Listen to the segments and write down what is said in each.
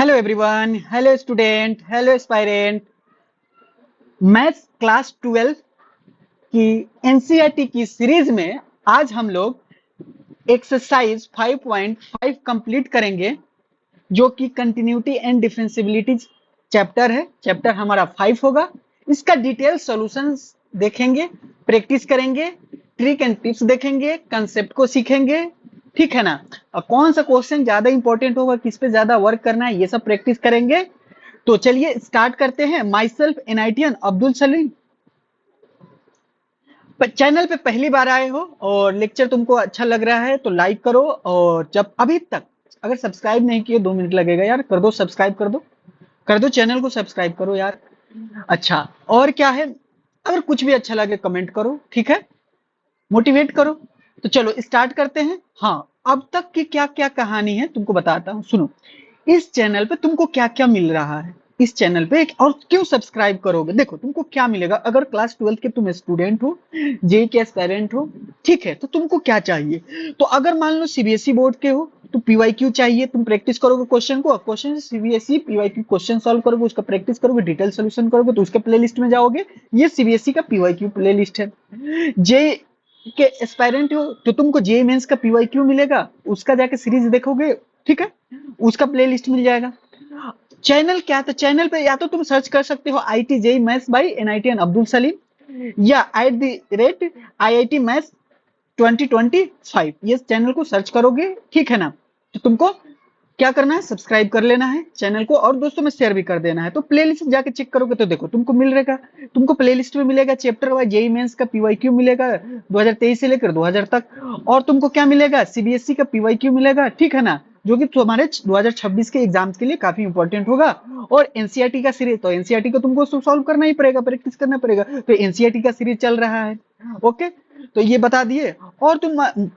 Hello everyone, hello student, hello aspirant. Maths class 12 की NCERT की series में आज हम लोग एक्सरसाइज 5.5 कंप्लीट करेंगे, जो कि कंटिन्यूटी एंड डिफरेंशियबिलिटी चैप्टर है। चैप्टर हमारा 5 होगा। इसका डिटेल सॉल्यूशंस देखेंगे, प्रैक्टिस करेंगे, ट्रिक एंड टिप्स देखेंगे, कंसेप्ट को सीखेंगे। ठीक है ना? और कौन सा क्वेश्चन ज्यादा इंपॉर्टेंट होगा, किस पे ज्यादा वर्क करना है, ये सब प्रैक्टिस करेंगे। तो चलिए स्टार्ट करते हैं। Myself Nitin Abdul Salim. Channel पे पहली बार आए हो और लेक्चर तुमको अच्छा लग रहा है तो लाइक करो, और जब अभी तक अगर सब्सक्राइब नहीं किए 2 मिनट लगेगा यार, कर दो, सब्सक्राइब कर दो, कर दो, चैनल को सब्सक्राइब करो यार। अच्छा, और क्या है, अगर कुछ भी अच्छा लगे कमेंट करो, ठीक है, मोटिवेट करो। तो चलो स्टार्ट करते हैं। हाँ, अब तक की क्या क्या कहानी है तुमको बताता हूँ, सुनो। इस चैनल पे तुमको क्या क्या मिल रहा है, इस चैनल पे और क्यों सब्सक्राइब करोगे। देखो तुमको क्या मिलेगा, अगर क्लास 12 के तुम स्टूडेंट हो, जे के पेरेंट हो, ठीक है, तो तुमको क्या चाहिए। तो अगर मान लो सीबीएसई बोर्ड के हो तो पीवाईक्यू चाहिए, तुम प्रैक्टिस करोगे क्वेश्चन को, question CBSE PYQ question solve करोगे, उसका प्रैक्टिस करोगे, डिटेल सोल्यूशन करोगे, तो उसके प्लेलिस्ट में जाओगे। ये सीबीएसई का पीवाईक्यू प्लेलिस्ट है। जे के एस्पायरेंट हो तो तुमको जे मेंस का पीवाईक्यू मिलेगा, उसका जाके सीरीज देखोगे, ठीक है, उसका प्लेलिस्ट मिल जाएगा। चैनल क्या था, चैनल पे या तो तुम सर्च कर सकते हो I T JEE maths by Nitin Abdul Salim, या @IIT मैथ्स 2025, ये चैनल को सर्च करोगे, ठीक है ना। तो तुमको क्या करना है, सब्सक्राइब कर लेना है चैनल को, और दोस्तों में शेयर भी कर देना है। तो प्लेलिस्ट जाके चेक करोगे तो देखो तुमको मिल रहेगा, तुमको प्लेलिस्ट में मिलेगा चैप्टर वाइज जेई मेंस का पीवाईक्यू मिलेगा 2023 से लेकर 2000 तक, और तुमको क्या मिलेगा, सीबीएसई का पीवाईक्यू मिलेगा, ठीक है ना, जो कि तुम्हारे 2026 के एग्जाम्स के लिए काफी इंपॉर्टेंट होगा। और एनसीईआरटी का सीरीज, तो एनसीईआरटी को तुमको सॉल्व करना ही पड़ेगा, प्रैक्टिस करना पड़ेगा, तो एनसीईआरटी का सीरीज चल रहा है। ओके, तो ये बता दिए। और तुम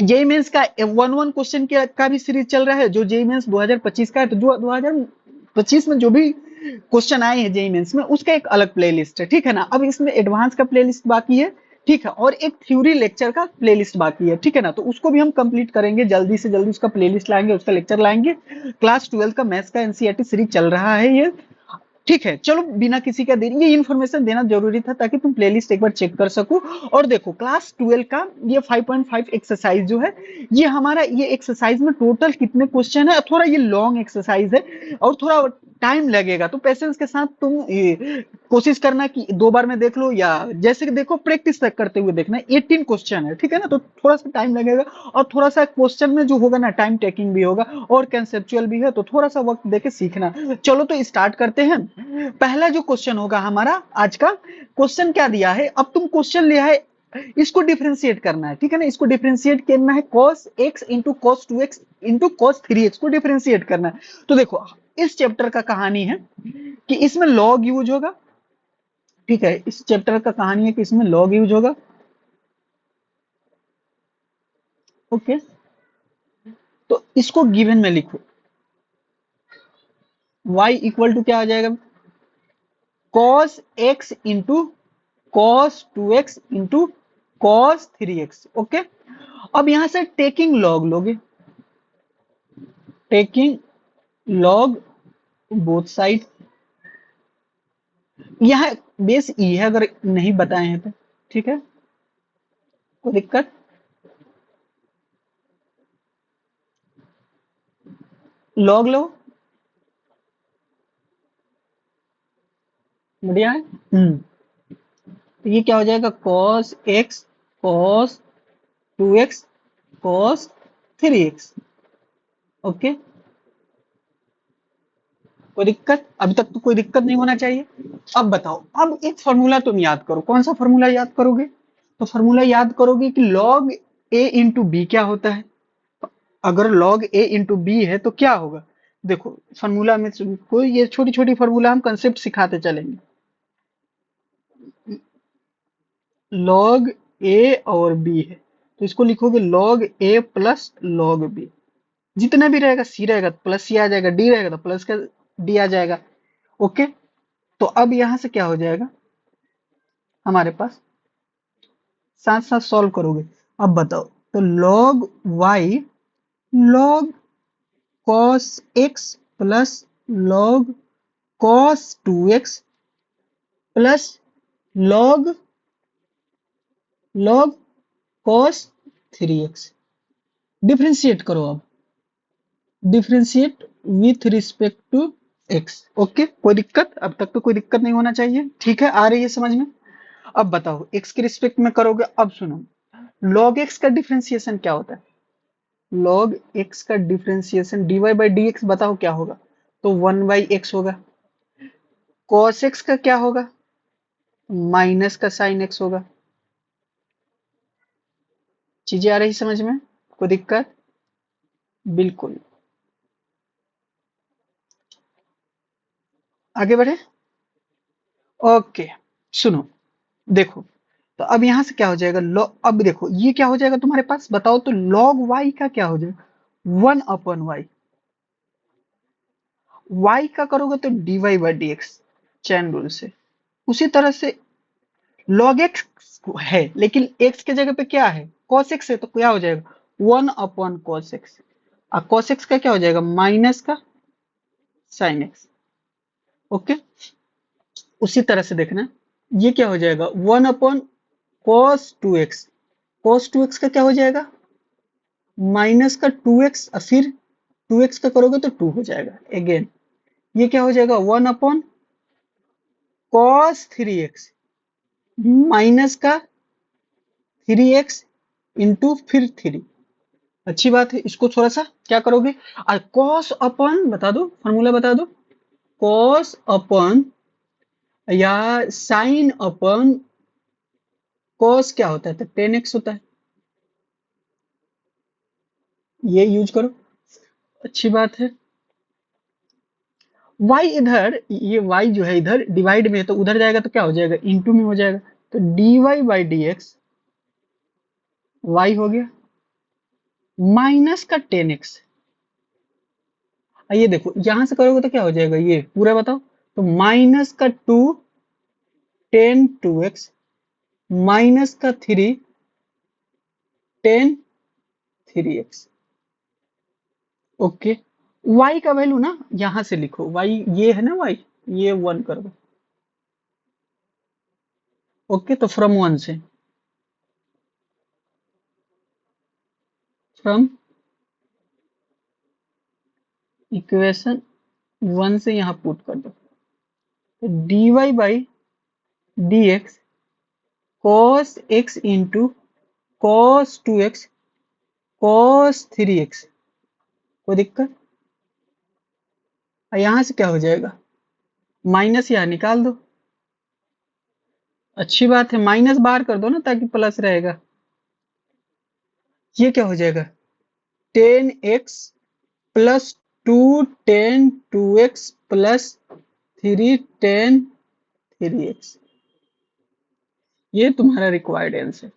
जेई मेंस का 1-1 क्वेश्चन का भी सीरीज चल रहा है, जो जेई मेंस 2025 का है। तो 2025 में जो भी क्वेश्चन आए हैं जेई मेंस में, उसका एक अलग प्लेलिस्ट है, ठीक है ना। अब इसमें एडवांस का प्लेलिस्ट बाकी है, ठीक है, और एक थ्योरी लेक्चर का प्लेलिस्ट बाकी है, ठीक है ना। तो उसको भी हम कंप्लीट करेंगे, जल्दी से जल्दी उसका प्लेलिस्ट लाएंगे, उसका लेक्चर लाएंगे। क्लास 12 का मैथ्स का एनसीईआरटी सीरीज चल रहा है ये, ठीक है। चलो बिना किसी का देरी, ये इन्फॉर्मेशन देना जरूरी था ताकि तुम प्लेलिस्ट एक बार चेक कर सको। और देखो क्लास 12 का ये 5.5 एक्सरसाइज जो है, ये हमारा ये एक्सरसाइज में टोटल कितने क्वेश्चन है, थोड़ा ये लॉन्ग एक्सरसाइज है और थोड़ा टाइम लगेगा, तो पेशेंस के साथ तुम कोशिश करना कि 2 बार में देख लो, या जैसे कि देखो प्रैक्टिस तक करते हुए देखना। 18 क्वेश्चन है, ठीक है ना, तो थोड़ा सा टाइम लगेगा, और थोड़ा सा क्वेश्चन में जो होगा ना, टाइम टेकिंग भी होगा और कंसेप्चुअल भी है, तो थोड़ा सा वक्त देके सीखना। चलो तो स्टार्ट करते हैं। पहला जो क्वेश्चन होगा हमारा आज का, क्वेश्चन क्या दिया है, अब तुम क्वेश्चन लिया है, इसको डिफरेंशिएट करना है, ठीक है ना, इसको डिफरेंशिएट करना है, cos x into cos 2x into cos 3x को डिफरेंशिएट करना है। तो देखो इस चैप्टर का कहानी है कि इसमें लॉग यूज होगा, ठीक है, इस चैप्टर का कहानी है कि इसमें लॉग यूज होगा। ओके, तो इसको गिवन में लिखो, y इक्वल टू क्या आ जाएगा, cos x into cos 2x into cos 3x। Okay, अब यहां से टेकिंग लॉग लोगे, टेकिंग लॉग बोथ साइड। यहां बेस ई है, अगर नहीं बताए हैं तो, ठीक है, कोई दिक्कत, लॉग लो, बढ़िया है। तो ये क्या हो जाएगा, cos x cos 2x cos 3x। Okay, कोई दिक्कत, अभी तक तो कोई दिक्कत नहीं होना चाहिए। अब बताओ, अब एक फॉर्मूला तुम याद करो, कौन सा फॉर्मूला याद करोगे, तो फॉर्मूला याद करोगे कि log a इंटू बी क्या होता है। अगर log a इंटू बी है तो क्या होगा, देखो फॉर्मूला में कोई ये छोटी छोटी फॉर्मूला हम कंसेप्ट सिखाते चलेंगे। log a और b है तो इसको लिखोगे log a plus log b, जितना भी रहेगा सी रहेगा तो प्लस सी आ जाएगा, डी रहेगा तो प्लस का डी आ जाएगा। ओके, तो अब यहां से क्या हो जाएगा हमारे पास, साथ साथ सॉल्व करोगे। अब बताओ, तो log y log cos x plus log cos 2x plus log log cos 3x। Differentiate करो अब, differentiate with respect to x। Okay, कोई दिक्कत? अब तक तो कोई दिक्कत नहीं होना चाहिए, ठीक है, आ रही है समझ में? अब बताओ x के रिस्पेक्ट में करोगे। अब सुनो, log x का डिफरेंशिएशन क्या होता है? log x का differentiation dy by d x, बताओ क्या होगा? तो 1/x होगा। cos x का क्या होगा? माइनस का साइन x होगा। चीजें आ रही समझ में? कोई दिक्कत? बिल्कुल। आगे बढ़े। ओके, सुनो, देखो, तो अब यहां से क्या हो जाएगा? अब देखो ये क्या हो जाएगा तुम्हारे पास, बताओ तो। log y का क्या हो जाएगा? 1/y। y का करोगे तो dy by d x, chain rule से। उसी तरह से log x है, लेकिन x के जगह पे क्या है? cos x है, तो क्या हो जाएगा? 1/cos x। और cos x का क्या हो जाएगा? माइनस का sin x। ओके, उसी तरह से देखना, ये क्या हो जाएगा? 1/cos 2x। cos 2x का क्या हो जाएगा? माइनस का 2x, और फिर 2x का करोगे तो 2 हो जाएगा अगेन। ये क्या हो जाएगा? 1/cos 3x माइनस का 3x इंटू फिर 3। अच्छी बात है, इसको थोड़ा सा क्या करोगे? और कॉस अपन बता दो, फॉर्मूला बता दो। कॉस अपन या साइन अपन कॉस क्या होता है? तो 10x होता है, ये यूज करो। अच्छी बात है। y इधर, ये y जो है इधर डिवाइड में है, तो उधर जाएगा तो क्या हो जाएगा? इंटू में हो जाएगा। तो dy by d x y हो गया माइनस का 10x। ये देखो यहां से करोगे तो क्या हो जाएगा? ये पूरा बताओ। तो माइनस का 2 10 2x माइनस का 3 10 3x। ओके, y का वैल्यू ना यहां से लिखो, y ये है ना, y ये 1 कर दो। ओके, तो फ्रॉम 1 से, फ्रॉम इक्वेशन 1 से यहां पुट कर दो। तो dy by d x cos x into cos 2x cos 3x। कोई दिक्कत? और यहां से क्या हो जाएगा? माइनस यहाँ निकाल दो। अच्छी बात है, माइनस बाहर कर दो ना ताकि प्लस रहेगा। ये क्या हो जाएगा? 10x plus 2 10 2x plus 3 10 3x। ये तुम्हारा रिक्वायर्ड आंसर।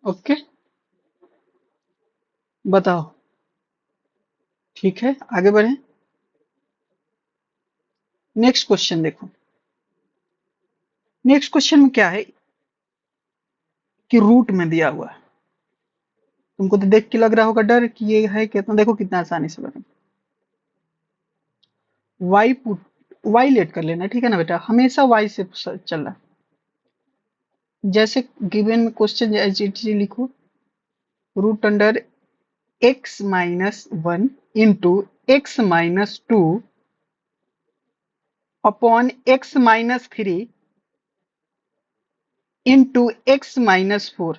ओके, बताओ। ठीक है, आगे बढ़े। नेक्स्ट क्वेश्चन देखो। नेक्स्ट क्वेश्चन में क्या है कि रूट में दिया हुआ है। तुमको तो देख के लग रहा होगा डर कि ये है कितना, देखो कितना आसानी से बने। वाई पुट, वाई लेट कर लेना, ठीक है ना बेटा, हमेशा वाई से चलना। जैसे given question as it is लिखो, root under x-1 into x-2 upon x-3 into x-4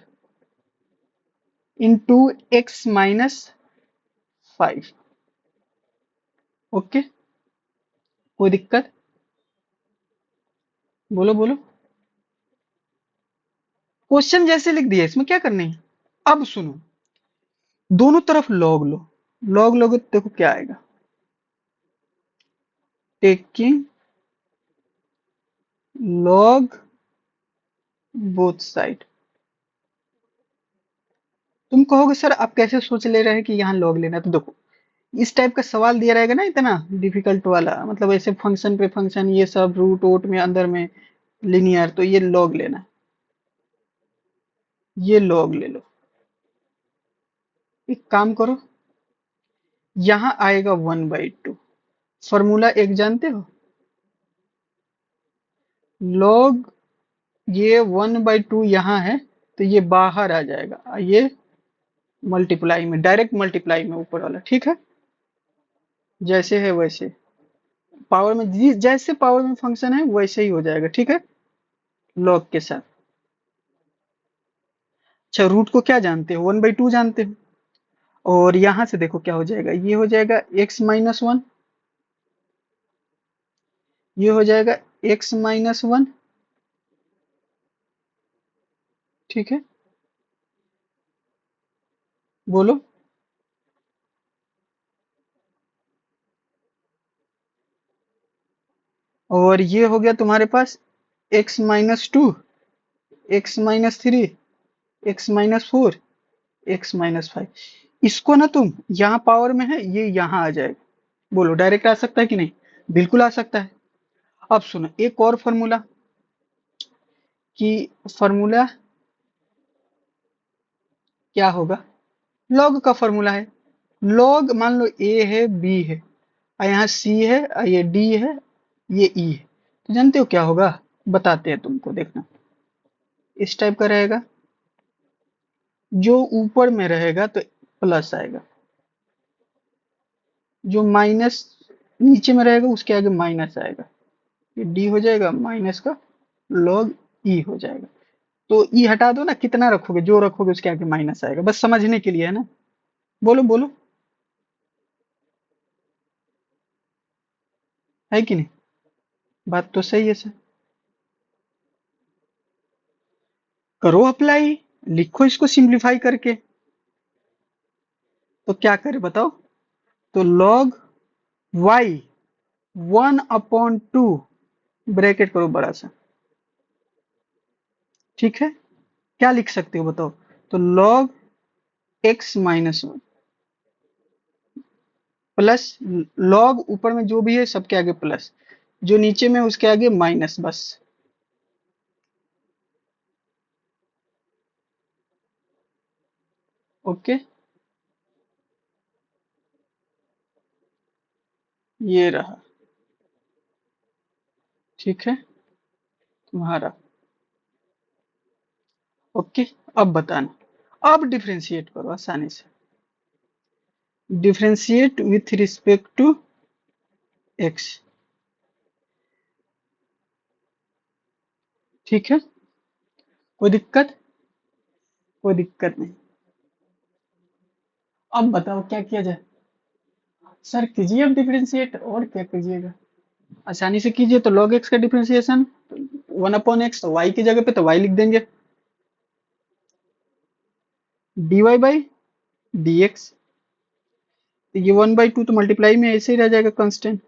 into x-5। Okay, कोई दिक्कत? बोलो बोलो। क्वेश्चन जैसे लिख दिया, इसमें क्या करना है? अब सुनो, दोनों तरफ लॉग लो। लॉग लोगे तो देखो क्या आएगा। Taking log both side. तुम कहोगे सर आप कैसे सोच ले रहे हैं कि यहाँ लॉग लेना है? तो देखो, इस टाइप का सवाल दिया रहेगा ना, इतना डिफिकल्ट वाला, मतलब ऐसे फंक्शन पे फंक्शन, ये सब रूट वोट में अंदर में लिनियर, तो ये लॉग लेना, ये लॉग ले लो। एक काम करो, यहाँ आएगा 1/2। फॉर्मूला एक जानते हो, लॉग, ये 1/2 यहाँ है तो ये बाहर आ जाएगा, ये मल्टीप्लाई में, डायरेक्ट मल्टीप्लाई में ऊपर वाला, ठीक है। जैसे है वैसे, पावर में जैसे पावर में फंक्शन है वैसे ही हो जाएगा, ठीक है, लॉग के साथ। अच्छा, रूट को क्या जानते हो, 1/2 जानते हो। और यहां से देखो क्या हो जाएगा, ये हो जाएगा x-1, ये हो जाएगा x-1, ठीक है, बोलो। और ये हो गया तुम्हारे पास x-2, x-3, x-4, x-5। इसको ना तुम, यहाँ पावर में है, ये यहाँ आ जाएगा। बोलो डायरेक्ट आ सकता है कि नहीं, बिल्कुल आ सकता है। अब सुनो एक और फॉर्मूला, कि फॉर्मूला क्या होगा, लॉग का फॉर्मूला है। लॉग मान लो ए है, बी है, और यहाँ सी है, और ये डी है, ये ई है, तो जानते हो क्या होगा, बताते हैं तुमको, देखना। इस टाइप का रहेगा, जो ऊपर में रहेगा तो प्लस आएगा, जो माइनस नीचे में रहेगा उसके आगे माइनस आएगा, ये डी हो जाएगा माइनस का लॉग ई हो जाएगा। तो ई हटा दो ना, कितना रखोगे, जो रखोगे उसके आगे माइनस आएगा, बस समझने के लिए है ना। बोलो बोलो, है कि नहीं, बात तो सही है सर। करो अप्लाई, लिखो इसको सिंप्लीफाई करके। तो क्या करे बताओ, तो log y 1/2, ब्रैकेट करो बड़ा सा, ठीक है। क्या लिख सकते हो बताओ, तो log x-1 प्लस, log ऊपर में जो भी है सबके आगे प्लस, जो नीचे में उसके आगे माइनस, बस। ओके, ये रहा, ठीक है तुम्हारा। ओके, अब बताना, अब डिफरेंशिएट करो आसानी से, differentiate with respect to x, ठीक है, कोई दिक्कत, कोई दिक्कत नहीं। अब बताओ क्या किया जाए, सर कीजिए अब डिफरेंशिएट, और क्या कीजिएगा, आसानी से कीजिए। तो log x का डिफरेंशिएशन 1/x, तो y की जगह पे तो y लिख देंगे, dy बाई dx, तो ये 1/2 तो मल्टीप्लाई में ऐसे ही रह जाएगा कांस्टेंट,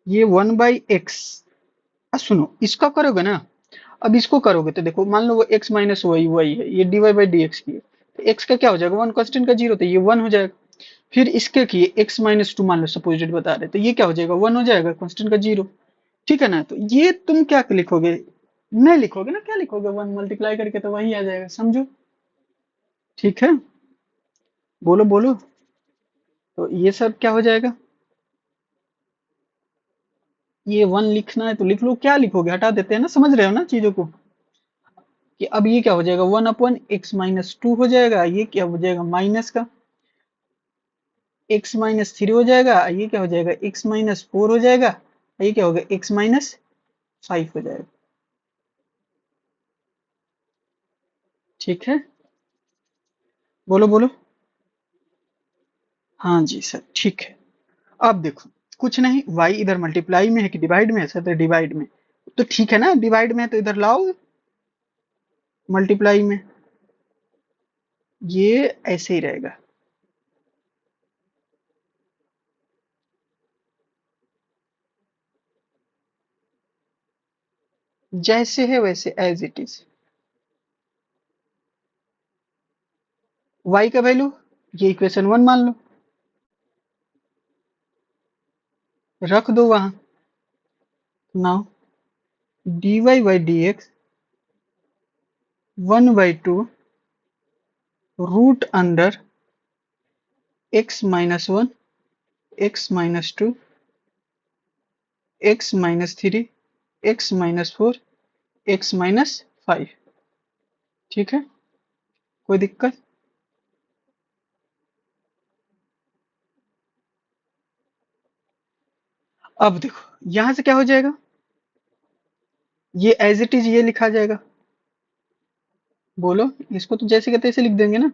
ये 1/x। सुनो इसका करोगे ना, अब इसको करोगे तो देखो, मान लो वो x माइनस वही वही है, ये dy बाई dx की है, तो x का क्या हो जाएगा, वन कांस्टेंट का जीरो, तो ये वन हो जाएगा। फिर इसके किए x-2, मान लो सपोजिट बता रहे, तो ये क्या हो जाएगा, वन हो जाएगा कांस्टेंट का जीरो, ठीक है ना। तो ये तुम क्या लिखोगे, नहीं लिखोगे ना, क्या लिखोगे, वन मल्टीप्लाई करके तो वही आ जाएगा, समझो, ठीक है, बोलो बोलो। तो ये सब क्या हो जाएगा, ये वन लिखना है तो लिख लो, क्या लिखोगे, हटा देते हैं ना, समझ रहे हो ना चीजों को, कि अब ये क्या हो जाएगा, 1/x-2 हो जाएगा, ये क्या हो जाएगा माइनस का x-3 हो जाएगा, ये क्या हो जाएगा x-4 हो जाएगा, ये क्या होगा x-5 हो जाएगा, ठीक है, बोलो बोलो। हाँ जी सर, ठीक है। अब देखो, कुछ नहीं, y इधर मल्टीप्लाई में है कि डिवाइड में है, सर तो डिवाइड में, तो ठीक है ना, डिवाइड में है तो इधर लाओ मल्टीप्लाई में, ये ऐसे ही रहेगा, जैसे है वैसे एज इट इज। y का वैल्यू, ये इक्वेशन 1 मान लो, रख दो वहां। Now dy by dx 1/2 root under x-1, x-2, x-3, x-4, x-5। ठीक है, कोई दिक्कत? अब देखो यहां से क्या हो जाएगा, ये एज इट इज ये लिखा जाएगा। बोलो, इसको तो जैसे कहते तैसे लिख देंगे ना।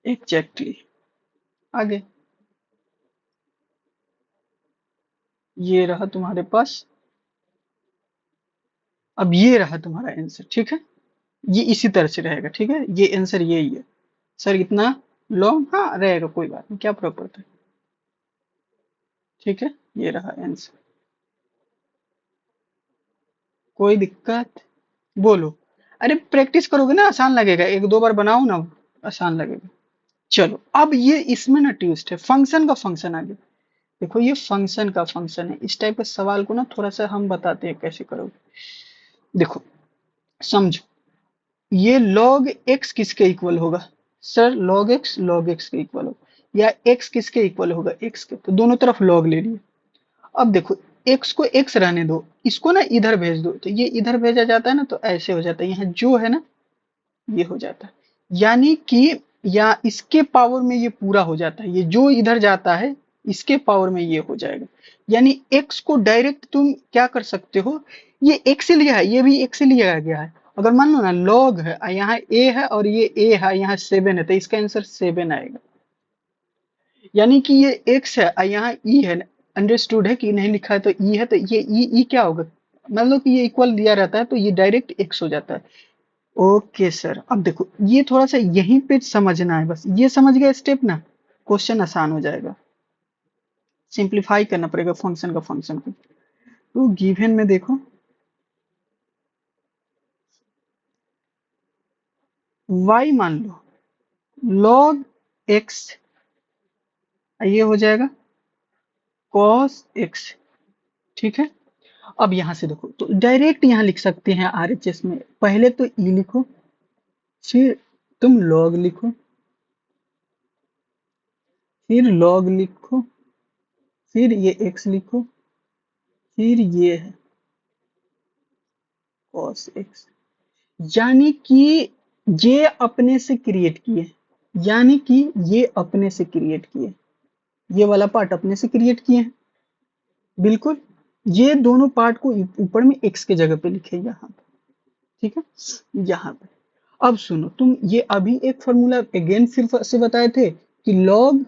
एग्जैक्टली। आगे ये रहा तुम्हारे पास, अब ये रहा तुम्हारा आंसर। ठीक है, ये इसी तरह से रहेगा। ठीक है, ये आंसर यही है सर, इतना लॉन्ग हाँ रहेगा, कोई बात नहीं, क्या फर्क पड़ता है। ठीक है, ये रहा आंसर। कोई दिक्कत? बोलो। अरे प्रैक्टिस करोगे ना आसान लगेगा, एक दो बार बनाओ ना, आसान लगेगा। चलो अब ये इसमें ना ट्विस्ट है, फंक्शन का फंक्शन आगे। देखो ये फंक्शन का फंक्शन है, इस टाइप के सवाल को ना थोड़ा सा हम बताते हैं कैसे करोगे। देखो समझो, ये log x किसके इक्वल होगा? सर log x के इक्वल होगा, या x किसके इक्वल होगा? x के। तो दोनों तरफ log ले लिए। अब देखो x को x रहने दो, इसको ना इधर भेज दो, तो ये इधर भेजा जाता है ना, तो ऐसे हो जाता है, यहाँ जो है ना ये हो जाता है, यानी कि या इसके पावर में ये पूरा हो जाता है, ये जो इधर जाता है इसके पावर में ये हो जाएगा। यानी x को डायरेक्ट तुम क्या कर सकते हो, ये x से लिया है, ये भी x से लिया गया है। अगर मान लो ना log है, यहाँ a है और ये a है, यहाँ 7 है, तो इसका आंसर 7 आएगा। यानी कि ये x है और यहाँ e है। अंडरस्टूड है कि नहीं? लिखा है तो e है, तो ये e क्या होगा, मतलब कि ये इक्वल दिया रहता है तो ये डायरेक्ट x हो जाता है। ओके सर, अब देखो ये थोड़ा सा यहीं पे समझना है, बस ये समझ गए स्टेप ना, क्वेश्चन आसान हो जाएगा। सिंप्लीफाई करना पड़ेगा फंक्शन का फंक्शन को। तो गिवन में देखो y मान लो log x, ये हो जाएगा cos x। ठीक है, अब यहां से देखो तो डायरेक्ट यहाँ लिख सकते हैं आरएचएस में, पहले तो e लिखो, फिर तुम log लिखो, फिर log लिखो, फिर ये x लिखो, फिर ये है cos x। यानी कि ये अपने से क्रिएट किए, यानी कि ये अपने से क्रिएट किए, ये वाला पार्ट अपने से क्रिएट किए हैं। बिल्कुल, ये दोनों पार्ट को ऊपर में x के जगह पे लिखे यहाँ पे। ठीक है, यहाँ पे। अब सुनो, तुम ये अभी एक फॉर्मूला अगेन फिर से बताए थे कि log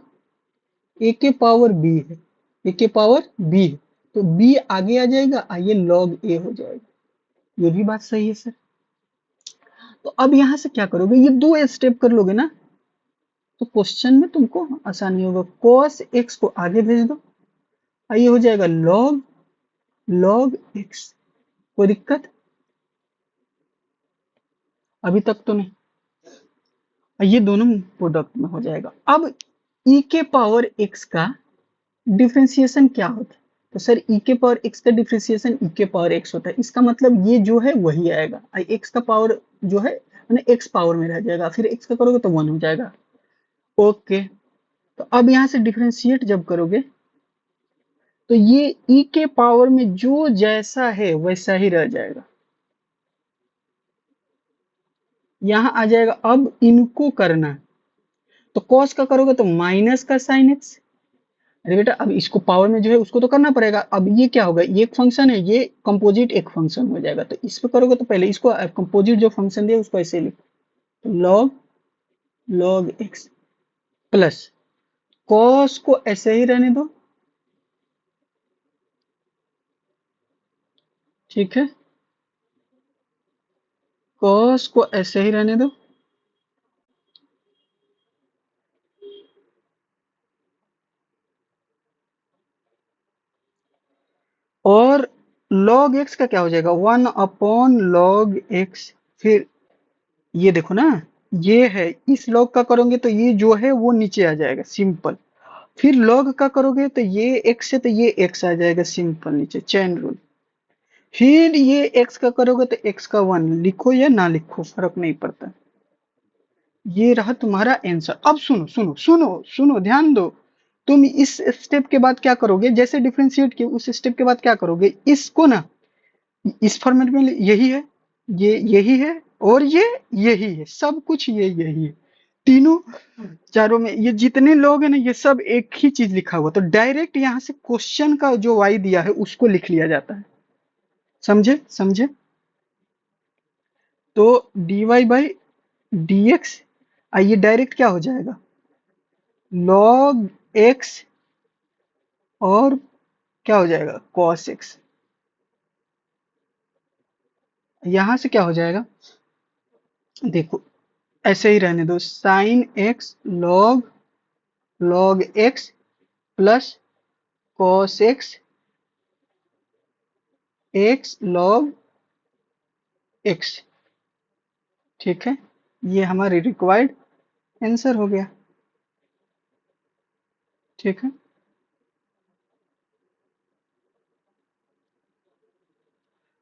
a के पावर b है, a के पावर b है, तो b आगे आ जाएगा और ये log a हो जाएगा। ये भी बात सही है सर। तो अब यहाँ से क्या करोगे, ये दो स्टेप कर लोगे ना, तो क्वेश्चन में तुमको आसानी होगा। cos x को आगे भेज दो, ये हो जाएगा log x। कोई दिक्कत अभी तक तो नहीं? ये दोनों प्रोडक्ट में हो जाएगा। अब e के पावर x का डिफरेंशिएशन क्या होता है? तो सर e के पावर x का डिफरेंशिएशन e के पावर x होता है, इसका मतलब ये जो है वही आएगा, x का पावर जो है मैंने x पावर में रह जाएगा, फिर x का करोगे तो 1 हो जाएगा। ओके, तो अब यहाँ से डिफरेंशिएट जब करोगे तो ये e के पावर में जो जैसा है वैसा ही रह जाएगा, यहाँ आ जाएगा। अब इनको करना है, तो cos का करोगे तो माइनस का साइन x। अरे बेटा अब इसको पावर में जो है उसको तो करना पड़ेगा। अब ये क्या होगा, ये एक फंक्शन है, ये कंपोजिट एक फंक्शन हो जाएगा, तो इस पे करोगे तो पहले इसको कंपोजिट जो फंक्शन दिया उसको ऐसे लिखो, तो log x प्लस cos को ऐसे ही रहने दो। ठीक है, cos को ऐसे ही रहने दो, और log x का क्या हो जाएगा, 1/log x। फिर ये देखो ना, ये है, इस log का करोगे तो ये जो है वो नीचे आ जाएगा सिंपल, फिर log का करोगे तो ये x है तो ये x आ जाएगा सिंपल नीचे, चैन रूल। फिर ये x का करोगे तो x का 1 लिखो या ना लिखो फर्क नहीं पड़ता। ये रहा तुम्हारा आंसर। अब सुनो सुनो सुनो सुनो, ध्यान दो। तुम इस स्टेप के बाद क्या करोगे, जैसे डिफरेंशिएट किए उस स्टेप के बाद क्या करोगे, इसको ना इस फॉर्मेट में यही है, ये यही है, और ये यही है, सब कुछ ये यही है, तीनों चारों में ये जितने लोग हैं ना, ये सब एक ही चीज लिखा हुआ, तो डायरेक्ट यहाँ से क्वेश्चन का जो वाई दिया है उसको लिख लिया जाता है। समझे समझे? तो dy बाई dx, आइए डायरेक्ट क्या हो जाएगा, log x, और क्या हो जाएगा cos x। यहां से क्या हो जाएगा, देखो ऐसे ही रहने दो, sin x log x plus cos x x log x। ठीक है, ये हमारी रिक्वायर्ड आंसर हो गया। ठीक है,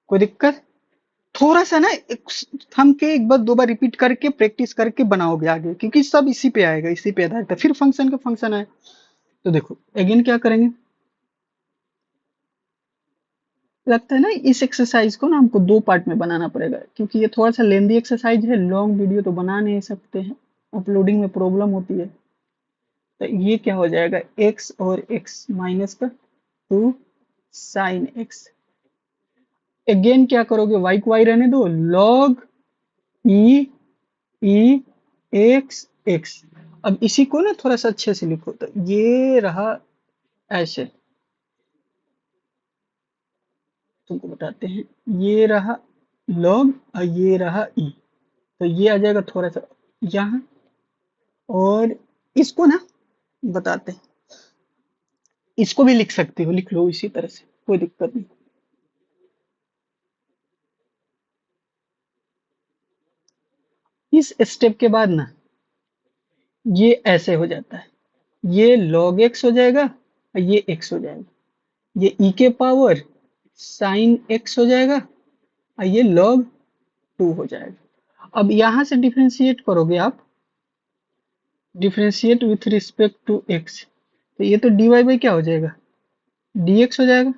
कोई दिक्कत? थोड़ा सा ना थम के एक बार दो बार रिपीट करके प्रैक्टिस करके बनाओगे आगे, क्योंकि सब इसी पे आएगा, इसी पे आधारित है, फिर फंक्शन का फंक्शन आए। तो देखो अगेन क्या करेंगे, लगता है ना इस एक्सरसाइज को ना हमको दो पार्ट में बनाना पड़ेगा, क्योंकि ये थोड़ा सा लेंदी एक्सरसाइज है, लॉन्ग वीडियो तो बना नहीं सकते हैं, अपलोडिंग में प्रॉब्लम होती है। तो ये क्या हो जाएगा, x और x माइनस का 2 साइन x। अगेन क्या करोगे, y को y रहने दो, log e e x x। अब इसी को ना थोड़ा सा अच्छे से लिखो, तो ये रहा ऐसे, तुमको बताते हैं, ये रहा log और ये रहा e, तो ये आ जाएगा थोड़ा सा यहाँ, और इसको ना बताते हैं, इसको भी लिख सकते हो, लिख लो इसी तरह से, कोई दिक्कत नहीं। इस स्टेप के बाद ना ये ऐसे हो जाता है, ये log x हो जाएगा और ये x हो जाएगा, ये e के पावर साइन x हो जाएगा और ये log 2 हो जाएगा। अब यहां से डिफरेंशिएट करोगे आप, differentiate with respect to x, तो ये तो dy बाई क्या हो जाएगा, dx हो जाएगा,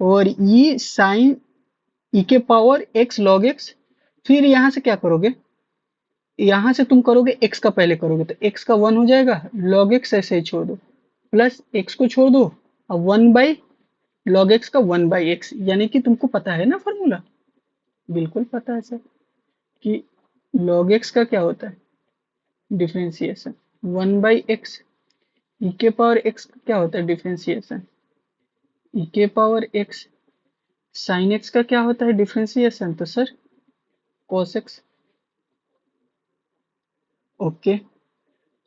और ये साइन e के पावर x log x, फिर यहां से क्या करोगे, यहां से तुम करोगे x का पहले करोगे, तो x का 1 हो जाएगा, log x ऐसे ही छोड़ दो, प्लस x को छोड़ दो, और 1 बाई log x का 1 बाई एक्स, यानी कि तुमको पता है ना फॉर्मूला, बिल्कुल पता है सर, कि log x का क्या होता है, डिफरेंशिएशन 1 बाई एक्स, e के पावर x का क्या होता है डिफरेंशिएशन, e के पावर x, साइन x का क्या होता है डिफरेंशिएशन, तो सर cos x। ओके,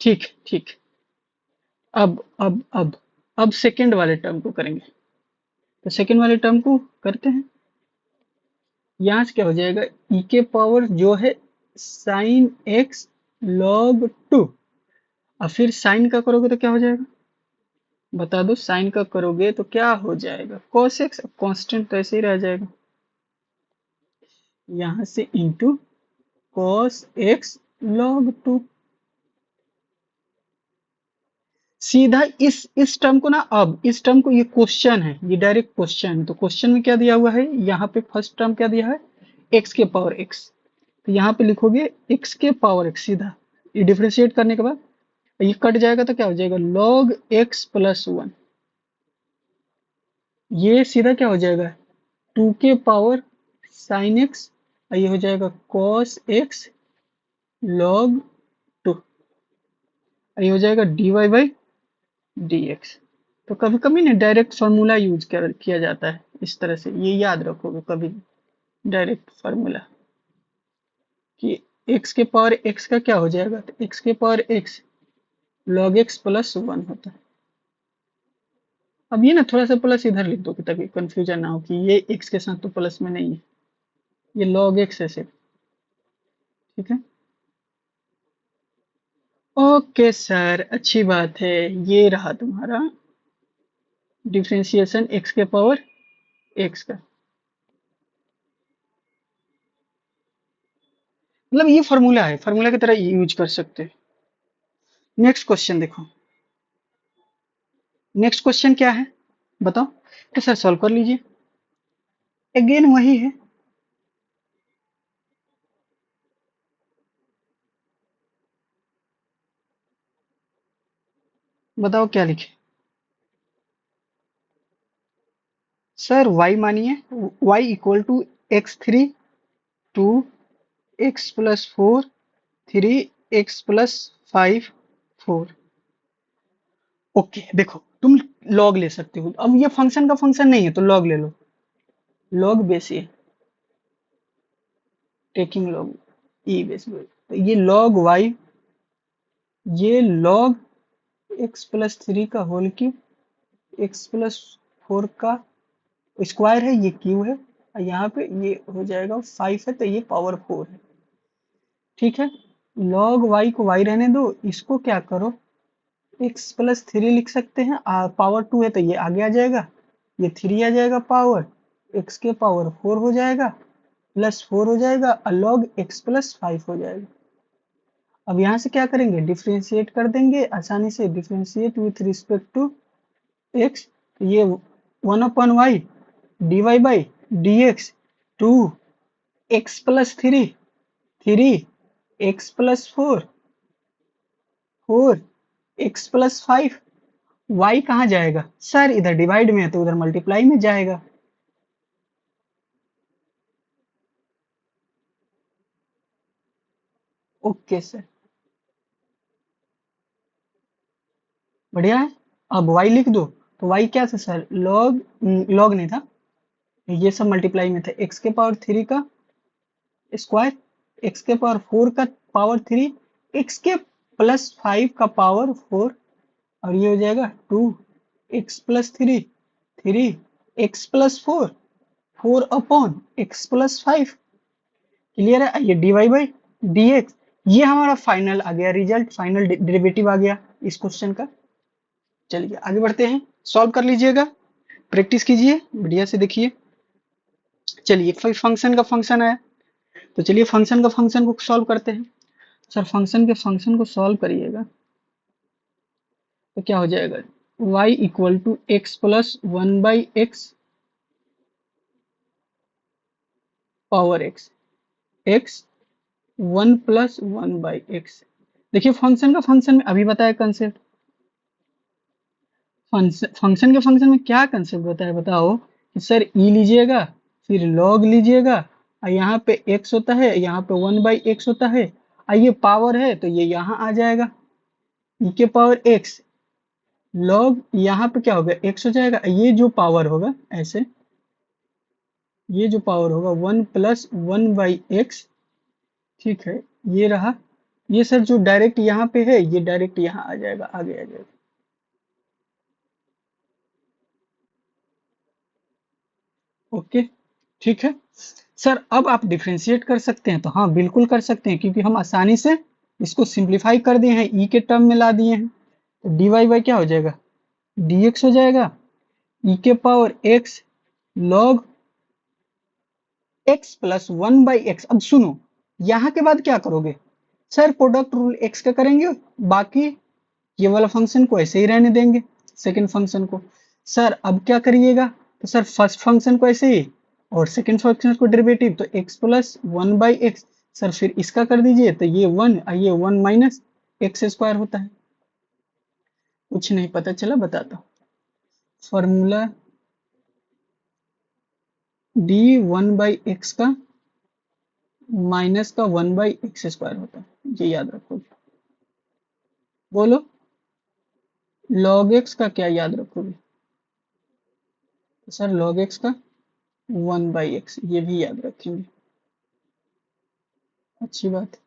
ठीक ठीक। अब सेकंड वाले टर्म को करेंगे, तो सेकंड वाले टर्म को करते हैं। यहाँ से क्या हो जाएगा, e के पावर जो है साइन x log 2, और फिर साइन का करोगे तो क्या हो जाएगा, बता दो, साइन का करोगे तो क्या हो जाएगा, cos x, कांस्टेंट तो ऐसे ही रह जाएगा, यहाँ से इंटू cos x log 2। सीधा इस टर्म को ना, अब इस टर्म को, ये क्वेश्चन है, ये डायरेक्ट क्वेश्चन है, तो क्वेश्चन में क्या दिया हुआ है, यहाँ पे फर्स्ट टर्म क्या दिया है, x के पावर x, तो यहाँ पे लिखोगे x के पावर x सीधा, ये डिफरेंशिएट करने के बाद ये कट जाएगा तो क्या हो जाएगा, log x प्लस 1, ये सीधा क्या हो जाएगा, 2 के पावर साइन x, और ये हो जाएगा cos x log 2, और ये हो जाएगा dy बाई dx। तो कभी कभी ना डायरेक्ट फार्मूला यूज किया जाता है इस तरह से, ये याद रखोगे कभी, डायरेक्ट फार्मूला, कि x के पावर x का क्या हो जाएगा, तो x के power x log x plus 1 होता है। अब ये ना थोड़ा सा प्लस इधर लिख दो कि ताकि कंफ्यूजन ना हो कि ये x के साथ तो प्लस में नहीं है, ये log x है सिर्फ। ठीक है, ओके सर, अच्छी बात है, ये रहा तुम्हारा डिफरेंशिएशन x के पावर x का। मतलब ये फॉर्मूला है, फॉर्मूला की तरह यूज कर सकते हैं। नेक्स्ट क्वेश्चन देखो, नेक्स्ट क्वेश्चन क्या है बताओ। तो सर सॉल्व कर लीजिए, अगेन वही है। बताओ क्या लिखे। सर y मानिए, y equal to x3 to x+4 3x+5 4। Okay देखो, तुम लॉग ले सकते हो, अब ये फंक्शन का फंक्शन नहीं है तो लॉग ले लो, log base a, taking log e base b, तो ये लॉग y, ये लॉग x+3 का होल क्यूब, x+4 का स्क्वायर है, ये क्यू है, और यहाँ पे ये हो जाएगा 5 है तो ये पावर 4 है। ठीक है, log y को y रहने दो, इसको क्या करो x+3 लिख सकते हैं, पावर 2 है तो ये आगे आ जाएगा, ये 3 आ जाएगा पावर, x के पावर 4 हो जाएगा, +4 हो जाएगा, और log x+5 हो जाएगा। अब यहाँ से क्या करेंगे, डिफ्रेंशिएट कर देंगे आसानी से, differentiate with respect to x, तो ये 1/y dy by dx 2 x+3 3 x+4 4 x+5, y कहाँ जाएगा सर, इधर डिवाइड में है तो उधर मल्टीप्लाई में जाएगा। ओके सर, बढ़िया है। अब y लिख दो, तो y क्या था सर, log, log नहीं था, ये सब मल्टीप्लाई में था, x के पावर 3 का स्क्वायर, x के पावर 4 का पावर 3, x के +5 का पावर 4, और ये हो जाएगा 2 x+3 3 x+4 4 upon x+5। Clear है, ये dy बाई dx, ये हमारा फाइनल आ गया रिजल्ट, फाइनल डेरिवेटिव आ गया इस क्वेश्चन का। चलिए आगे बढ़ते हैं, सॉल्व कर लीजिएगा, प्रैक्टिस कीजिए बढ़िया से, देखिए। चलिए फिर फंक्शन का फंक्शन आया, तो चलिए फंक्शन का फंक्शन को सॉल्व करते हैं। सर फंक्शन के फंक्शन को सॉल्व करिएगा तो क्या हो जाएगा, y equal to x plus 1/x power x, x 1 + 1/x। देखिए फंक्शन का फंक्शन में अभी बताया कंसेप्ट, फंक्शन के फंक्शन में क्या कंसेप्ट बताया बताओ, कि सर ई लीजिएगा, फिर लॉग लीजिएगा, और यहाँ पे x होता है, यहाँ पे 1/x होता है, और ये पावर है तो ये यहाँ आ जाएगा, e के पावर x, लॉग यहाँ पे क्या होगा x हो जाएगा, ये जो पावर होगा ऐसे, ये जो पावर होगा 1 + 1/x, ठीक है, ये रहा, ये सर जो डायरेक्ट यहाँ पे है ये डायरेक्ट यहाँ आ जाएगा, आगे आ जाएगा। ओके ठीक है सर, अब आप डिफ्रेंशिएट कर सकते हैं, तो हाँ बिल्कुल कर सकते हैं, क्योंकि हम आसानी से इसको सिंप्लीफाई कर दिए हैं, ई के टर्म में ला दिए हैं, तो डी वाई बाई क्या हो जाएगा, dx हो जाएगा, ई के power x log x + 1/x। अब सुनो, यहाँ के बाद क्या करोगे सर, प्रोडक्ट रूल x का करेंगे, बाकी ये वाला फंक्शन को ऐसे ही रहने देंगे, सेकंड फंक्शन को। सर अब क्या करिएगा, तो सर फर्स्ट फंक्शन को ऐसे ही, और सेकंड फंक्शन को डेरिवेटिव, तो x + 1/x, सर फिर इसका कर दीजिए, तो ये 1 और ये 1 माइनस x² होता है। कुछ नहीं पता चला, बताता हूँ, फॉर्मूला d 1/x का माइनस का 1/x² होता है, ये याद रखोगे। बोलो, log x का क्या याद रखोगे, तो सर log x का 1/x, ये भी याद रखेंगे, अच्छी बात है।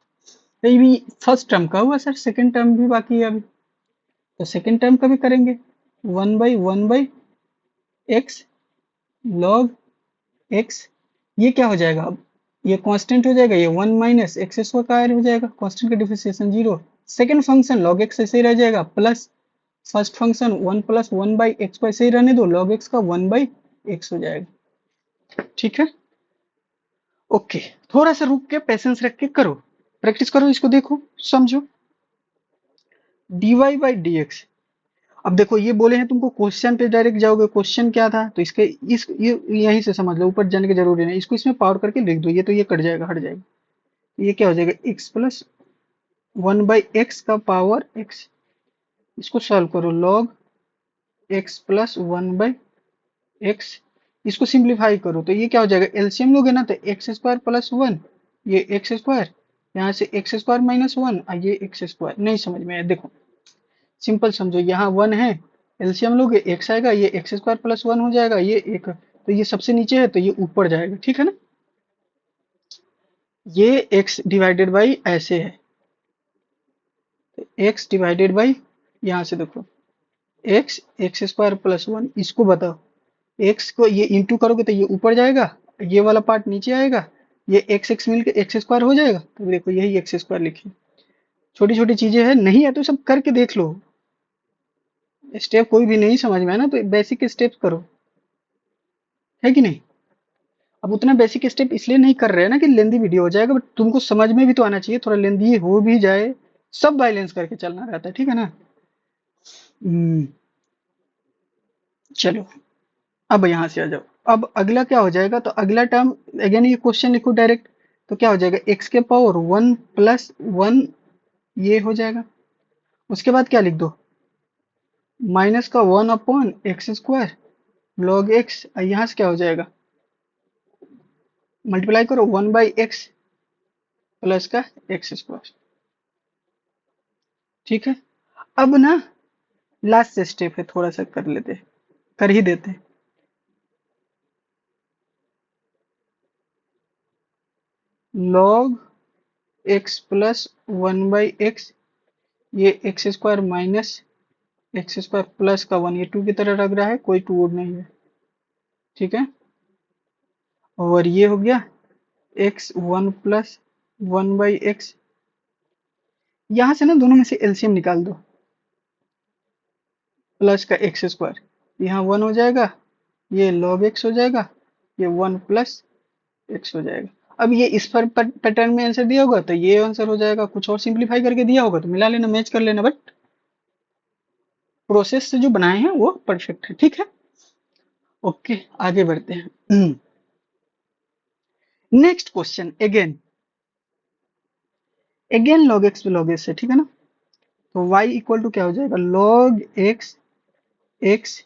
तो ये भी फर्स्ट टर्म का हुआ सर, सेकंड टर्म भी बाकी है अभी, तो सेकंड टर्म का भी करेंगे, 1/1/x log x, ये क्या हो जाएगा, अब ये कांस्टेंट हो जाएगा, ये 1 माइनस x² हो जाएगा, कांस्टेंट का differentiation 0, second function log x ऐसे ही रह जाएगा, प्लस फर्स्ट फंक्शन 1 + 1/x को ऐसे ही रहने दो, log x का 1/x हो जाएगा। ठीक है, ओके, थोड़ा सा रुक के पेशेंस रख के करो, प्रैक्टिस करो, इसको देखो, समझो। dy/dx। अब देखो ये बोले हैं तुमको क्वेश्चन पे डायरेक्ट जाओगे, क्वेश्चन क्या था तो इसके इस ये यहीं से समझ लो, ऊपर जाने की जरूरी नहीं, इसको इसमें पावर करके लिख दो, ये तो ये कट जाएगा, हट जाएगा। तो ये क्या हो जाएगा, x+1/x का पावर x। इसको सॉल्व करो, log x+1/x। इसको सिंप्लीफाई करो तो ये क्या हो जाएगा, एलसीएम लोगे ना तो x² + 1, ये x², यहाँ से x² - 1 और ये x²। नहीं समझ में आया, देखो सिंपल समझो, यहाँ 1 है, एलसीएम लोगे x आएगा, ये x² + 1 हो जाएगा, ये एक, तो ये सबसे नीचे है तो ये ऊपर जाएगा, ठीक है ना। ये x डिवाइडेड बाई ऐसे है, x डिवाइडेड बाई, यहाँ से देखो x² + 1, इसको बताओ, x को ये इंटू करोगे तो ये ऊपर जाएगा, ये वाला पार्ट नीचे आएगा, ये x मिलके x² हो जाएगा, तो देखो यही x² लिखिए। छोटी छोटी चीजें हैं, नहीं है तो सब करके देख लो, स्टेप कोई भी नहीं समझ में है ना तो बेसिक स्टेप करो, है कि नहीं। अब उतना बेसिक स्टेप इसलिए नहीं कर रहे हैं ना कि लेंदी वीडियो हो जाएगा, बट तुमको समझ में भी तो आना चाहिए, थोड़ा लेंदी हो भी जाए, सब बैलेंस करके चलना रहता है, ठीक है ना। हम्म, चलो अब यहाँ से आ जाओ। अब अगला क्या हो जाएगा, तो अगला टर्म अगेन ये क्वेश्चन लिखो डायरेक्ट, तो क्या हो जाएगा, x⁻1 + 1 ये हो जाएगा। उसके बाद क्या लिख दो, माइनस का 1/x² log x, यहाँ से क्या हो जाएगा, मल्टीप्लाई करो 1/x प्लस का x²। ठीक है, अब ना लास्ट स्टेप है, थोड़ा सा कर लेते हैं, कर ही देते हैं। log x+1/x, ये x² माइनस x² प्लस का 1, ये 2 की तरह लग रहा है, कोई 2 और नहीं है, ठीक है। और ये हो गया x1+1/x, यहाँ से ना दोनों में से एलसीएम निकाल दो, प्लस का x², यहाँ 1 हो जाएगा, ये log x हो जाएगा, ये 1 + x हो जाएगा। अब ये इस पर पैटर्न में आंसर दिया होगा तो ये आंसर हो जाएगा, कुछ और सिंप्लीफाई करके दिया होगा तो मिला लेना, मैच कर लेना, बट प्रोसेस से जो बनाए हैं वो परफेक्ट है, ठीक है। ओके, आगे बढ़ते हैं। Next question, again log x पे log s है, ठीक है ना। तो y इक्वल टू क्या हो जाएगा, log x x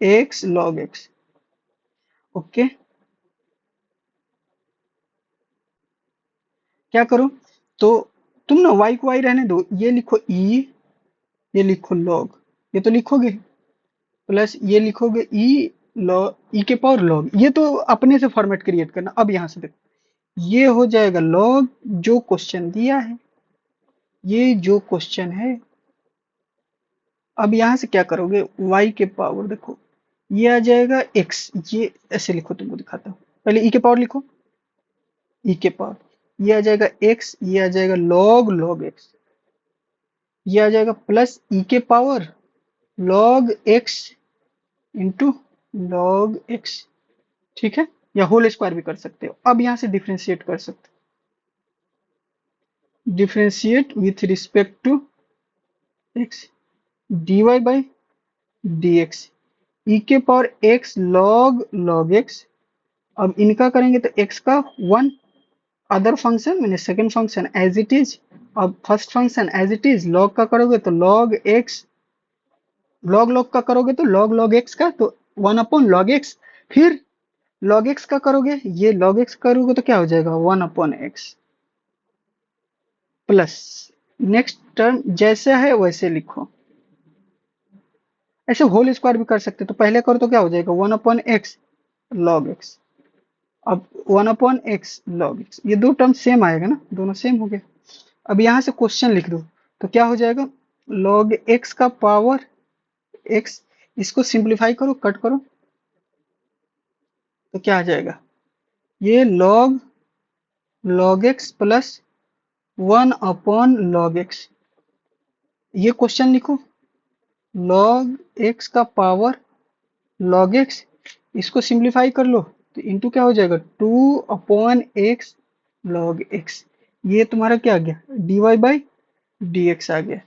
x log x। Okay, क्या करो, तो तुम ना y को y रहने दो, ये लिखो e, ये लिखो log, ये तो लिखोगे, प्लस ये लिखोगे e log e के पावर log, ये तो अपने से फॉर्मेट क्रिएट करना। अब यहाँ से देखो, ये हो जाएगा log जो क्वेश्चन दिया है, ये जो क्वेश्चन है। अब यहाँ से क्या करोगे, y के पावर देखो, ये आ जाएगा x, ये ऐसे लिखो, तुमको दिखाता हूँ, पहले e के पावर लिखो, e के पावर ये आ जाएगा x, ये आ जाएगा log x, ये आ जाएगा प्लस e के power log x into log x, ठीक है, या होल स्क्वायर भी कर सकते हो। अब यहाँ से डिफ्रेंशिएट कर सकते हो, differentiate with respect to x, dy/dx, e के पावर x log x। अब इनका करेंगे तो x का 1, अदर फंक्शन मैंने second function as it is, अब first function as it is, log का करोगे तो log x, log का करोगे तो log x का, तो 1/log x, फिर log x का करोगे, ये log x करोगे तो क्या हो जाएगा 1/x, प्लस नेक्स्ट टर्म जैसा है वैसे लिखो, ऐसे होल स्क्वायर भी कर सकते, तो पहले करो तो क्या हो जाएगा 1/x log x, अब 1/x log x, ये दो टर्म सेम आएगा ना, दोनों सेम हो गए। अब यहाँ से क्वेश्चन लिख दो तो क्या हो जाएगा, log x का पावर x, इसको सिंप्लीफाई करो, कट करो, तो क्या आ जाएगा, ये log x plus 1/log x, ये क्वेश्चन लिखो, log x का पावर log x, इसको सिंप्लीफाई कर लो तो इंटू क्या हो जाएगा 2/x log x, ये तुम्हारा क्या आ गया, dy/dx आ गया।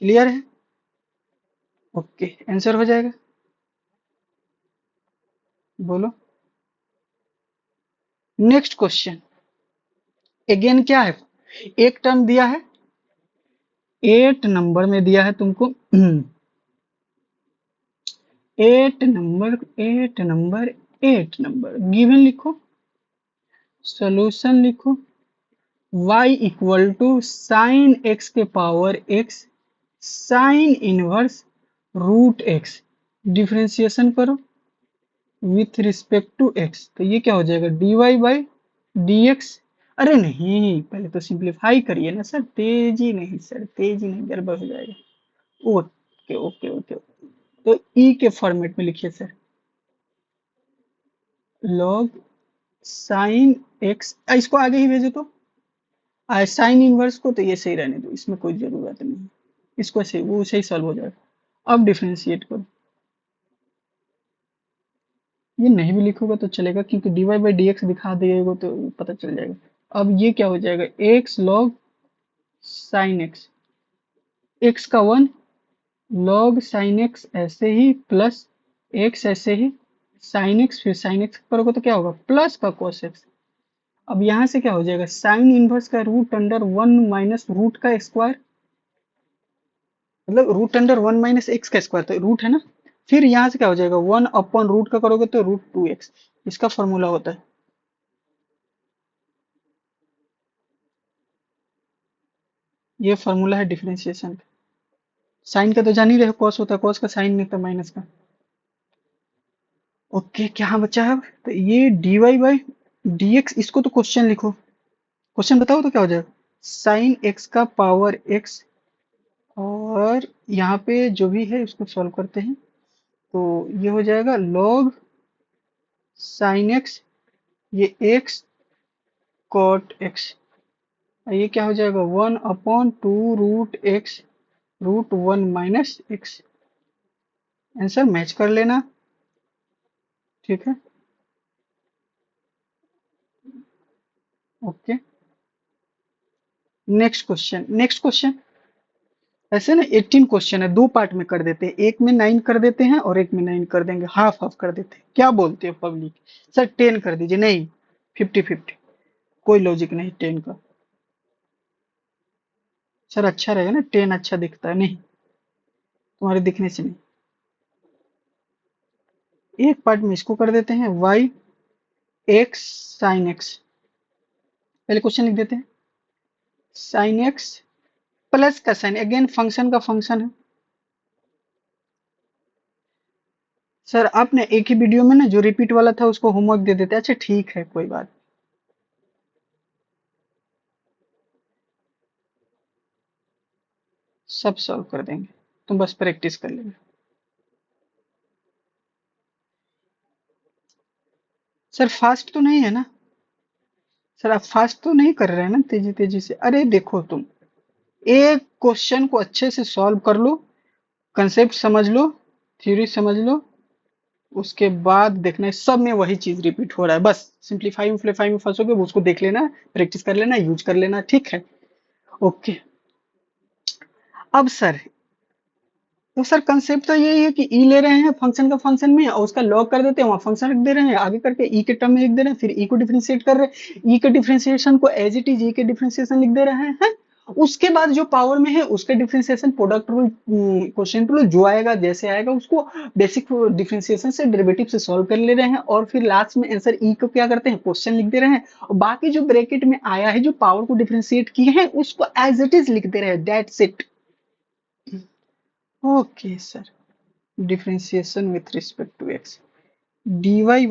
क्लियर है? ओके, आंसर हो जाएगा। बोलो। Next question. अगेन क्या है, एक टर्म दिया है, 8 नंबर में दिया है तुमको। 8 नंबर, 8 नंबर, 8 नंबर गिवन लिखो, सोल्यूशन लिखो। y equal to sine x के power x sine inverse root x, differentiation करो विथ रिस्पेक्ट टू x, तो ये क्या हो जाएगा, dy/dx। अरे नहीं, पहले तो सिंप्लीफाई करिए ना सर, तेजी नहीं सर, तेजी नहीं, गड़बड़ हो जाएगा। ओके ओके ओके, तो ई के फॉर्मेट में लिखिए सर, लॉग साइन एक्स, इसको आगे ही भेजो तो, साइन इनवर्स को तो ये सही रहने दो, इसमें कोई जरूरत नहीं, इसको सही, वो सही सॉल्व हो जाएगा। अब डिफरेंशिएट करो, ये नहीं भी लिखोगे तो चलेगा, क्योंकि dy/dx दिखा दिएगा तो पता चल जाएगा। अब ये क्या हो जाएगा, x log sine x, x का 1 log साइन एक्स ऐसे ही प्लस एक्स ऐसे ही साइन एक्स, फिर साइन एक्स करोगे तो क्या होगा, प्लस का cos एक्स। अब यहाँ से क्या हो जाएगा, साइन इनवर्स का रूट अंडर 1 माइनस रूट का स्क्वायर, मतलब रूट अंडर 1 माइनस एक्स का स्क्वायर, तो रूट है ना। फिर यहाँ से क्या हो जाएगा, 1 रूट का करोगे तो √2x, इसका फॉर्मूला होता है। ये फॉर्मूला है डिफरेंशिएशन का। साइन का तो जान ही रहे हो, कॉस होता है, कॉस का साइन नहीं था, माइनस का। ओके, क्या बचा है अब, तो ये dy/dx, इसको तो क्वेश्चन लिखो, क्वेश्चन बताओ तो क्या हो जाएगा, साइन एक्स का पावर x, और यहाँ पे जो भी है उसको सॉल्व करते हैं, तो ये हो जाएगा log साइन एक्स, ये x cot x, ये क्या हो जाएगा, 1/2 √x √1 minus x. Answer match कर लेना, ठीक है। Okay, next question, next question. ऐसे ना 18 क्वेश्चन है, दो पार्ट में कर देते हैं, एक में 9 कर देते हैं और एक में 9 कर देंगे, हाफ हाफ कर देते हैं, क्या बोलते हो पब्लिक? सर 10 कर दीजिए, नहीं 50-50, कोई लॉजिक नहीं 10 का। सर अच्छा रहेगा ना, 10 अच्छा दिखता है, नहीं तुम्हारे दिखने से नहीं। एक पार्ट में इसको कर देते हैं, y x साइन एक्स, पहले क्वेश्चन लिख देते हैं, साइन एक्स प्लस का साइन, अगेन फंक्शन का फंक्शन है। सर आपने एक ही वीडियो में ना जो रिपीट वाला था उसको होमवर्क दे देते, अच्छा ठीक है कोई बात, सब सॉल्व कर देंगे, तुम बस प्रैक्टिस कर लेना। सर फास्ट तो नहीं है ना, सर आप फास्ट तो नहीं कर रहे हैं ना, तेजी तेजी से, अरे देखो तुम एक क्वेश्चन को अच्छे से सॉल्व कर लो, कंसेप्ट समझ लो, थ्योरी समझ लो, उसके बाद देखना है सब में वही चीज रिपीट हो रहा है, बस सिंप्लीफाई उम्प्लीफाई में फंसोगे, वो उसको देख लेना, प्रैक्टिस कर लेना, यूज कर लेना, ठीक है। ओके, अब सर, तो सर कंसेप्ट तो यही है कि ई ले रहे हैं फंक्शन का फंक्शन में और उसका लॉग कर देते हैं, वहां फंक्शन लिख दे रहे हैं, आगे करके ई के टर्म में लिख दे रहे हैं, फिर ई को डिफरेंशिएट कर रहे हैं, ई के डिफरेंशिएशन को एज इट इज ई के डिफरेंशिएशन लिख दे रहे हैं। उसके बाद जो पावर में है उसके differentiation product rule, question rule जो आएगा जैसे आएगा उसको बेसिक डिफरेंशिएशन से डेरिवेटिव से सॉल्व कर ले रहे हैं, और फिर लास्ट में आंसर ई को क्या करते हैं, क्वेश्चन लिख दे रहे हैं, और बाकी जो ब्रैकेट में आया है जो पावर को डिफरेंशिएट किए हैं उसको एज इट इज लिख दे रहे हैं, that's it. Okay sir, differentiation with respect to x, dy/dx,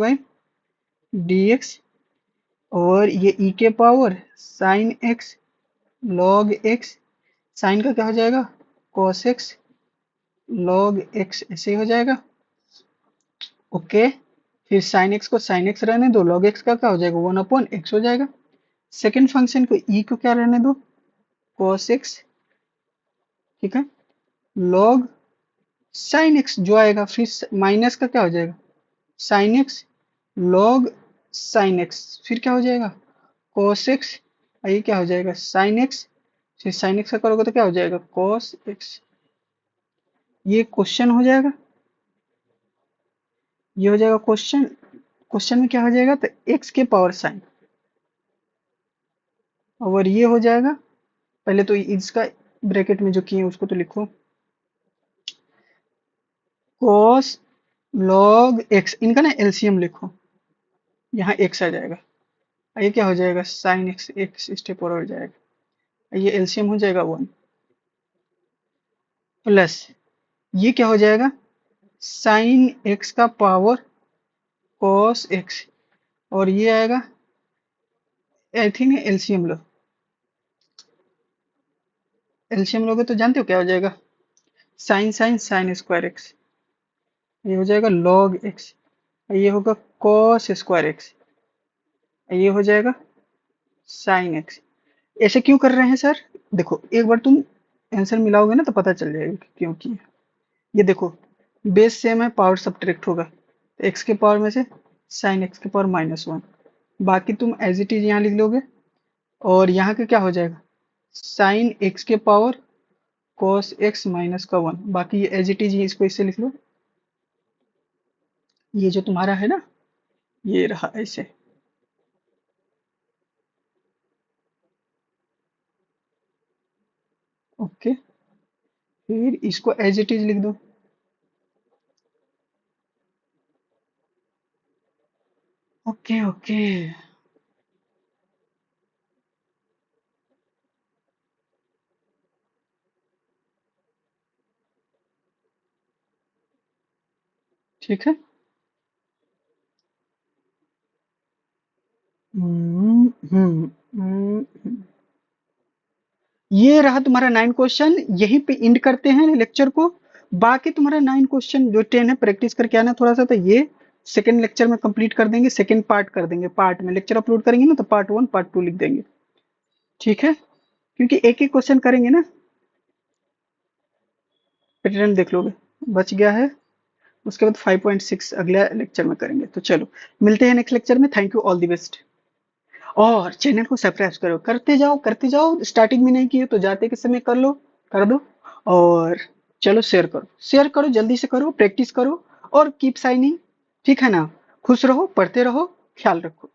और ये e के power sine x log x, sine का क्या हो जाएगा, cos x log x, ऐसे ही हो जाएगा। ओके, फिर साइन x को साइन x रहने दो, log x का क्या हो जाएगा, 1/x हो जाएगा। सेकेंड फंक्शन को e को क्या रहने दो, cos x, ठीक है, log साइन x जो आएगा, फिर माइनस का क्या हो जाएगा, sine x log sine x, फिर क्या हो जाएगा कोस एक्स, ये क्या हो जाएगा साइन एक्स, फिर साइन एक्स का करोगे तो क्या हो जाएगा कोस एक्स। ये क्वेश्चन हो जाएगा, ये हो जाएगा क्वेश्चन। क्वेश्चन में क्या हो जाएगा तो एक्स के पावर साइन, और ये हो जाएगा। पहले तो इसका ब्रैकेट में जो किए उसको तो लिखो, कोस लॉग एक्स, इनका ना एलसीएम लिखो, यहाँ एक्स आ जाएगा। ये क्या हो जाएगा साइन एक्स, एक्स स्टेप और हो जाएगा, ये एलसीएम हो जाएगा 1, प्लस ये क्या हो जाएगा साइन एक्स का पावर कॉस एक्स, और ये आएगा आई थिंक एलसीएम लो, एलसीएम लोगे तो जानते हो क्या हो जाएगा sine sine sine square x, ये हो जाएगा लॉग एक्स, ये होगा कॉस स्क्वायर एक्स, ये हो जाएगा साइन एक्स। ऐसे क्यों कर रहे हैं सर, देखो एक बार तुम आंसर मिलाओगे ना तो पता चल जाएगा कि क्यों किया। ये देखो बेस सेम है, पावर सब्ट्रैक्ट होगा, तो एक्स के पावर में से साइन एक्स के पावर -1, बाकी तुम एज इट इज यहाँ लिख लोगे, और यहाँ के क्या हो जाएगा साइन एक्स के पावर कॉस एक्स माइनस का 1, बाकी ये एज इट इज इसको इससे लिख लो, ये जो तुम्हारा है ना ये रहा ऐसे। ओके, फिर इसको एज इट इज लिख दो। ओके ओके, ठीक है। ये रहा तुम्हारा 9 क्वेश्चन, यहीं पे एंड करते हैं लेक्चर को। बाकी तुम्हारा 9 क्वेश्चन जो 10 है प्रैक्टिस करके आना थोड़ा सा, तो ये सेकंड लेक्चर में कंप्लीट कर देंगे, सेकंड पार्ट कर देंगे, पार्ट में लेक्चर अपलोड करेंगे ना तो पार्ट 1 पार्ट 2 लिख देंगे, ठीक है, क्योंकि एक एक क्वेश्चन करेंगे ना, पैटर्न देख लोगे बच गया है। उसके बाद 5.6 अगले लेक्चर में करेंगे। तो चलो मिलते हैं नेक्स्ट लेक्चर में, thank you, all the best. और चैनल को सब्सक्राइब करो, करते जाओ, स्टार्टिंग में नहीं किए तो जाते के समय कर लो, कर दो। और चलो शेयर करो जल्दी से करो, प्रैक्टिस करो, और कीप साइनिंग, ठीक है ना। खुश रहो, पढ़ते रहो, ख्याल रखो।